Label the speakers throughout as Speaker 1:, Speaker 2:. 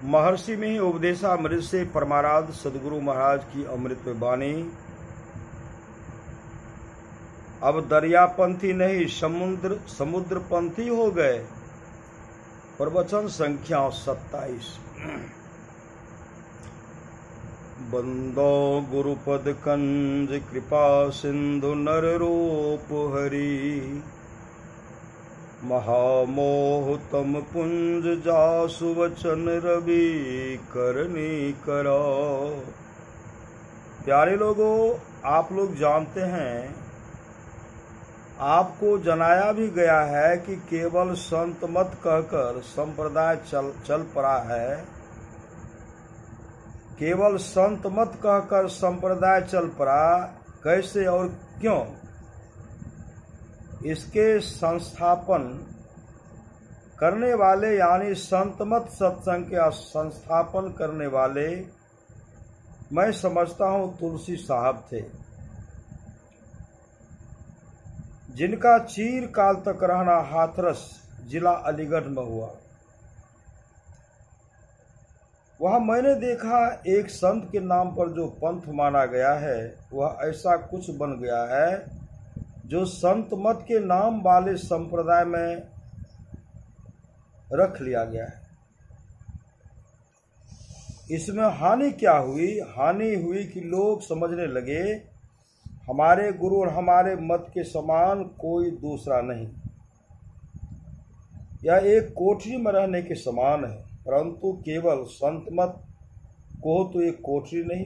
Speaker 1: महर्षि में ही उपदेशामृत से परमाराध सदगुरु महाराज की अमृत वाणी। अब दरियापंथी नहीं समुद्र पंथी हो गए। प्रवचन संख्या 27। बंदो गुरुपद कंज कृपा सिंधु नर रूप हरि। महामोह तम पुंज जासु वचन रवि करनी करो। प्यारे लोगों, आप लोग जानते हैं, आपको जनाया भी गया है कि केवल संत मत कहकर संप्रदाय चल पड़ा है। केवल संत मत कहकर संप्रदाय चल पड़ा, कैसे और क्यों? इसके संस्थापन करने वाले यानी संत मत सत्संग के संस्थापन करने वाले मैं समझता हूं तुलसी साहब थे, जिनका चीर काल तक रहना हाथरस जिला अलीगढ़ में हुआ। वहां मैंने देखा एक संत के नाम पर जो पंथ माना गया है वह ऐसा कुछ बन गया है जो संत मत के नाम वाले संप्रदाय में रख लिया गया है। इसमें हानि क्या हुई? हानि हुई कि लोग समझने लगे हमारे गुरु और हमारे मत के समान कोई दूसरा नहीं। यह एक कोठरी में रहने के समान है, परंतु केवल संत मत को तो एक कोठरी नहीं।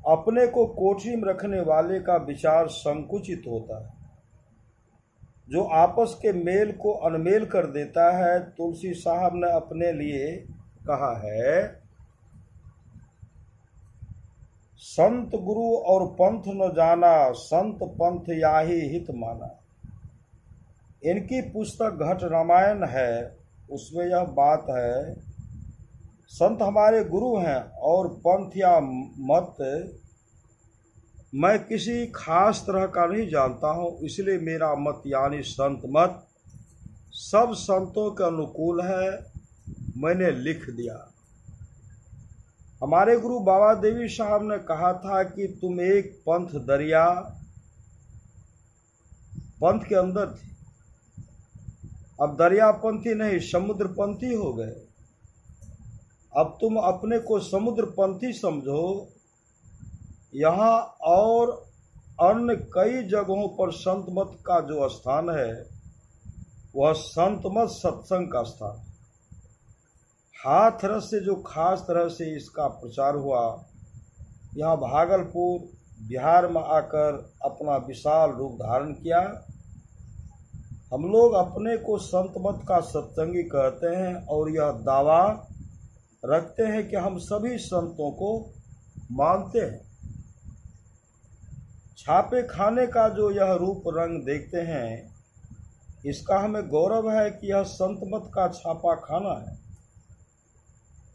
Speaker 1: अपने को कोठरी में रखने वाले का विचार संकुचित होता है, जो आपस के मेल को अनमेल कर देता है। तुलसी साहब ने अपने लिए कहा है, संत गुरु और पंथ न जाना, संत पंथ याही हित माना। इनकी पुस्तक घट रामायण है, उसमें यह बात है, संत हमारे गुरु हैं और पंथ या मत मैं किसी खास तरह का नहीं जानता हूं, इसलिए मेरा मत यानी संत मत सब संतों के अनुकूल है, मैंने लिख दिया। हमारे गुरु बाबा देवी साहब ने कहा था कि तुम एक पंथ दरिया पंथ के अंदर थे, अब दरियापंथी नहीं समुद्र पंथी हो गए। अब तुम अपने को समुद्र पंथी समझो। यहाँ और अन्य कई जगहों पर संत मत का जो स्थान है वह संत मत सत्संग का स्थान। हाथरस से जो खास तरह से इसका प्रचार हुआ, यहाँ भागलपुर बिहार में आकर अपना विशाल रूप धारण किया। हम लोग अपने को संत मत का सत्संगी कहते हैं और यह दावा रखते हैं कि हम सभी संतों को मानते हैं। छापे खाने का जो यह रूप रंग देखते हैं, इसका हमें गौरव है कि यह संत मत का छापा खाना है।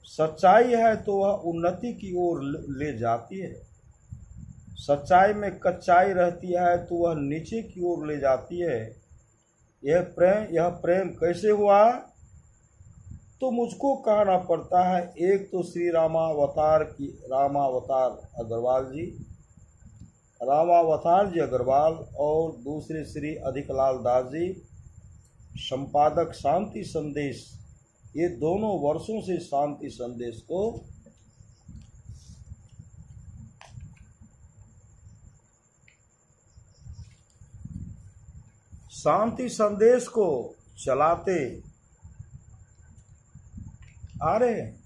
Speaker 1: सच्चाई है तो वह उन्नति की ओर ले जाती है। सच्चाई में कच्चाई रहती है तो वह नीचे की ओर ले जाती है। यह प्रेम कैसे हुआ तो मुझको कहना पड़ता है। एक तो श्री रामावतार अग्रवाल और दूसरे श्री अधिकलाल दास जी, संपादक शांति संदेश। ये दोनों वर्षों से शांति संदेश को चलाते आ रहे हैं।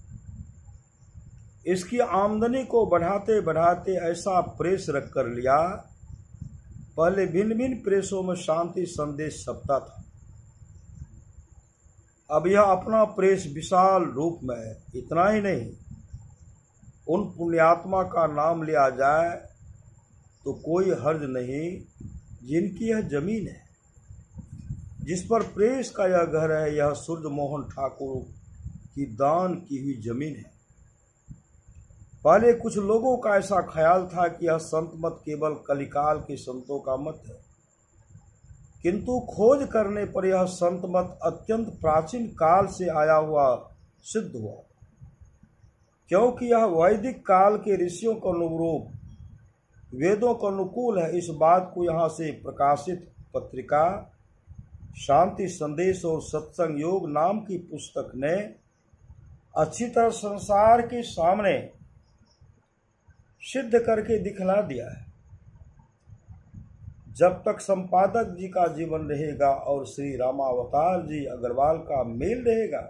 Speaker 1: इसकी आमदनी को बढ़ाते बढ़ाते ऐसा प्रेस रख कर लिया। पहले भिन्न भिन्न प्रेसों में शांति संदेश छपता था, अब यह अपना प्रेस विशाल रूप में है। इतना ही नहीं, उन पुण्यात्मा का नाम लिया जाए तो कोई हर्ज नहीं जिनकी यह जमीन है, जिस पर प्रेस का यह घर है। यह सूर्य मोहन ठाकुर की दान की हुई जमीन है। पहले कुछ लोगों का ऐसा ख्याल था कि यह संत मत केवल कलिकाल के संतों का मत है, किंतु खोज करने पर यह संत मत अत्यंत प्राचीन काल से आया हुआ सिद्ध हुआ, क्योंकि यह वैदिक काल के ऋषियों के अनुरूप वेदों के अनुकूल है। इस बात को यहाँ से प्रकाशित पत्रिका शांति संदेश और सत्संग योग नाम की पुस्तक ने अच्छी तरह संसार के सामने सिद्ध करके दिखला दिया है। जब तक संपादक जी का जीवन रहेगा और श्री रामावतार जी अग्रवाल का मेल रहेगा,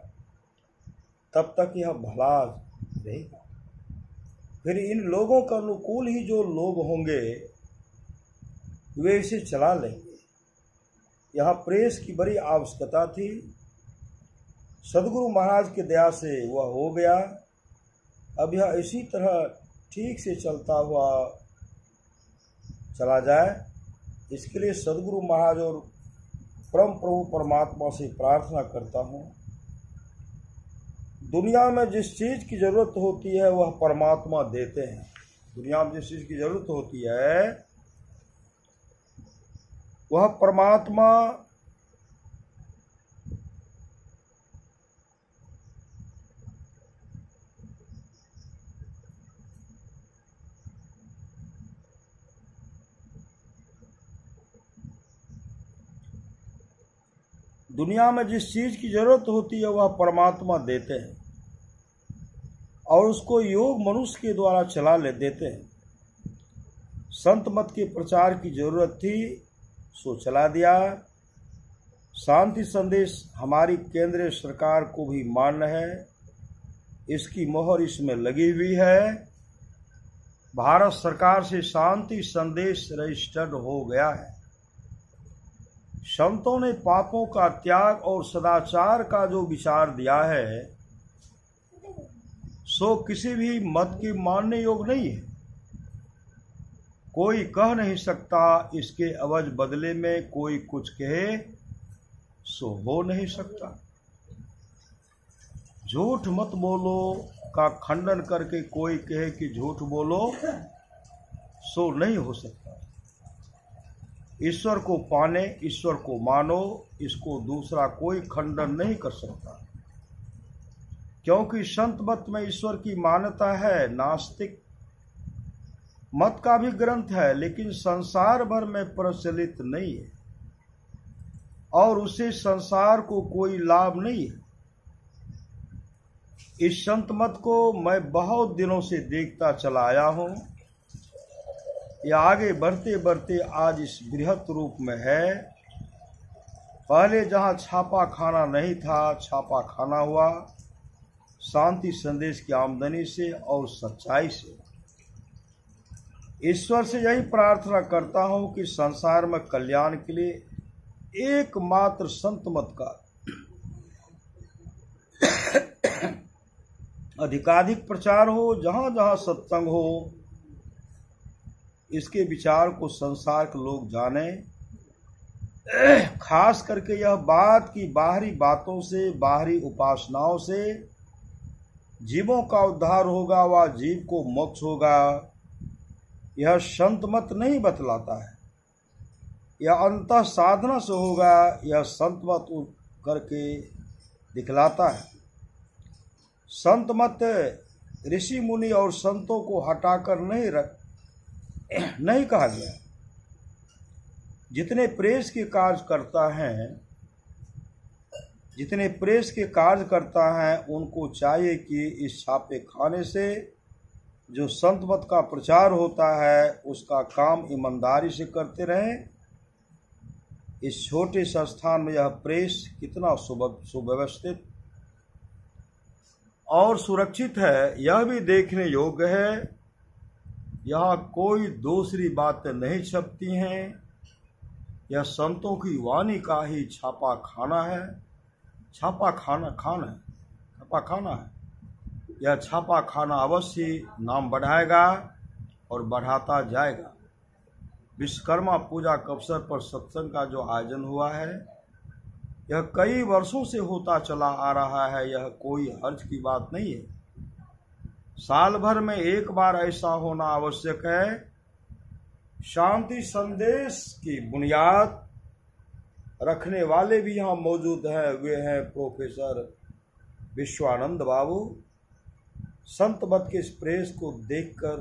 Speaker 1: तब तक यह भला रहेगा। फिर इन लोगों का अनुकूल ही जो लोग होंगे वे इसे चला लेंगे। यहाँ प्रेस की बड़ी आवश्यकता थी। सदगुरु महाराज की दया से वह हो गया। अब यह इसी तरह ठीक से चलता हुआ चला जाए, इसके लिए सदगुरु महाराज और परम प्रभु परमात्मा से प्रार्थना करता हूँ। दुनिया में जिस चीज की जरूरत होती है वह परमात्मा देते हैं। दुनिया में जिस चीज की जरूरत होती है वह परमात्मा दुनिया में जिस चीज की जरूरत होती है वह परमात्मा देते हैं और उसको योग मनुष्य के द्वारा चला ले देते हैं। संत मत के प्रचार की जरूरत थी सो चला दिया। शांति संदेश हमारी केंद्रीय सरकार को भी मान्य है, इसकी मोहर इसमें लगी हुई है। भारत सरकार से शांति संदेश रजिस्टर्ड हो गया है। संतों ने पापों का त्याग और सदाचार का जो विचार दिया है सो किसी भी मत की मानने योग्य नहीं है। कोई कह नहीं सकता इसके अवज बदले में कोई कुछ कहे सो हो नहीं सकता। झूठ मत बोलो का खंडन करके कोई कहे कि झूठ बोलो सो नहीं हो सकता। ईश्वर को पाने, ईश्वर को मानो, इसको दूसरा कोई खंडन नहीं कर सकता, क्योंकि संत मत में ईश्वर की मान्यता है। नास्तिक मत का भी ग्रंथ है लेकिन संसार भर में प्रचलित नहीं है और उसे संसार को कोई लाभ नहीं है। इस संत मत को मैं बहुत दिनों से देखता चला आया हूं। यह आगे बढ़ते बढ़ते आज इस बृहत रूप में है। पहले जहां छापा खाना नहीं था, छापा खाना हुआ शांति संदेश की आमदनी से और सच्चाई से। ईश्वर से यही प्रार्थना करता हूं कि संसार में कल्याण के लिए एकमात्र संत मत का अधिकाधिक प्रचार हो। जहां जहां सत्संग हो इसके विचार को संसार के लोग जाने। खास करके यह बात की बाहरी बातों से, बाहरी उपासनाओं से जीवों का उद्धार होगा, वह जीव को मोक्ष होगा, यह संत मत नहीं बतलाता है। यह अंतः साधना से होगा, यह संत मत करके दिखलाता है। संत मत ऋषि मुनि और संतों को हटाकर नहीं कहा गया। जितने प्रेस के कार्य करता है उनको चाहिए कि इस छापे खाने से जो संत मत का प्रचार होता है उसका काम ईमानदारी से करते रहें। इस छोटे संस्थान में यह प्रेस कितना सुव्यवस्थित और सुरक्षित है यह भी देखने योग्य है। यहाँ कोई दूसरी बातें नहीं छपती हैं। यह संतों की वाणी का ही छापा खाना है। यह छापा खाना अवश्य नाम बढ़ाएगा और बढ़ाता जाएगा। विश्वकर्मा पूजा के अवसर पर सत्संग का जो आयोजन हुआ है यह कई वर्षों से होता चला आ रहा है। यह कोई हर्ज की बात नहीं है। साल भर में एक बार ऐसा होना आवश्यक है। शांति संदेश की बुनियाद रखने वाले भी यहाँ मौजूद हैं। वे हैं प्रोफेसर विश्वानंद बाबू, संत मत के इस प्रेस को देखकर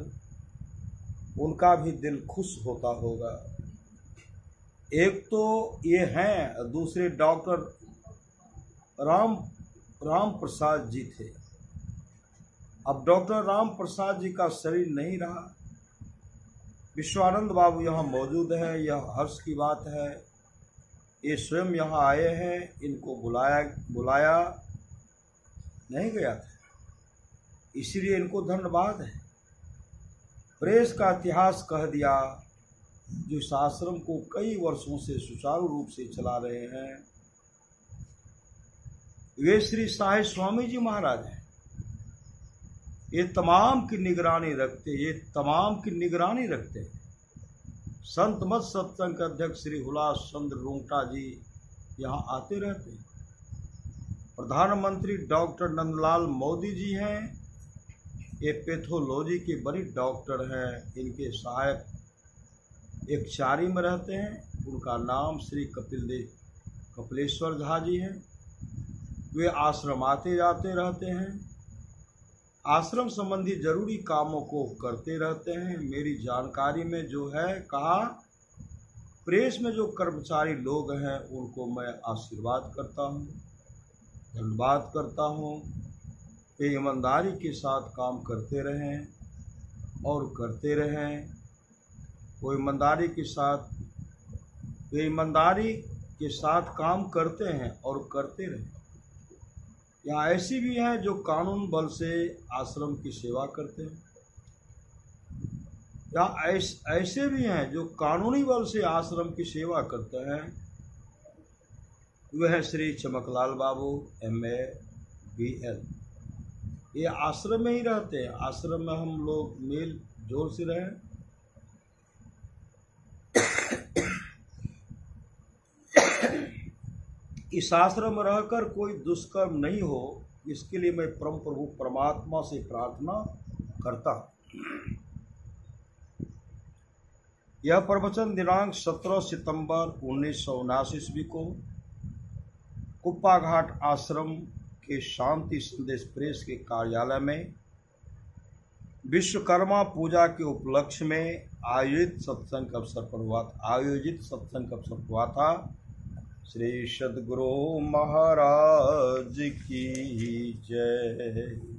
Speaker 1: उनका भी दिल खुश होता होगा। एक तो ये हैं, दूसरे डॉक्टर राम प्रसाद जी थे। अब डॉक्टर राम प्रसाद जी का शरीर नहीं रहा, विश्वानंद बाबू यहाँ मौजूद है, यह हर्ष की बात है। ये स्वयं यहाँ आए हैं, इनको बुलाया नहीं गया था, इसीलिए इनको धन्यवाद है। प्रेस का इतिहास कह दिया, जो इस आश्रम को कई वर्षों से सुचारू रूप से चला रहे हैं, वे श्री साहिब स्वामी जी महाराज हैं। ये तमाम की निगरानी रखते हैं। संत मत सत्संग के अध्यक्ष श्री हुलास चंद्र रुंगटा जी यहाँ आते रहते हैं। प्रधानमंत्री डॉक्टर नंदलाल मोदी जी हैं, ये पैथोलॉजी के बड़े डॉक्टर हैं। इनके सहायक एक चारी में रहते हैं, उनका नाम श्री कपिलेश्वर झा जी हैं। वे आश्रम आते जाते रहते हैं, आश्रम संबंधी जरूरी कामों को करते रहते हैं। मेरी जानकारी में जो है कहा, प्रेस में जो कर्मचारी लोग हैं उनको मैं आशीर्वाद करता हूँ, धन्यवाद करता हूँ। वे ईमानदारी के साथ काम करते रहें और करते रहें। वो ईमानदारी के साथ काम करते हैं और करते रहें। यहाँ ऐसी भी हैं जो कानून बल से आश्रम की सेवा करते हैं, या ऐसे भी हैं जो कानूनी बल से आश्रम की सेवा करते हैं। वह है श्री चमकलाल बाबू MA BL। ये आश्रम में ही रहते हैं, आश्रम में हम लोग मेल जोल से रहें। इस आश्रम में रहकर कोई दुष्कर्म नहीं हो, इसके लिए मैं परम प्रभु परमात्मा से प्रार्थना करता हूँ। यह प्रवचन दिनांक 17 सितंबर 1979 ईस्वी को कुप्पा घाट आश्रम के शांति संदेश प्रेस के कार्यालय में विश्वकर्मा पूजा के उपलक्ष्य में आयोजित सत्संग अवसर पर हुआ था। श्री सद्गुरु महाराज की जय।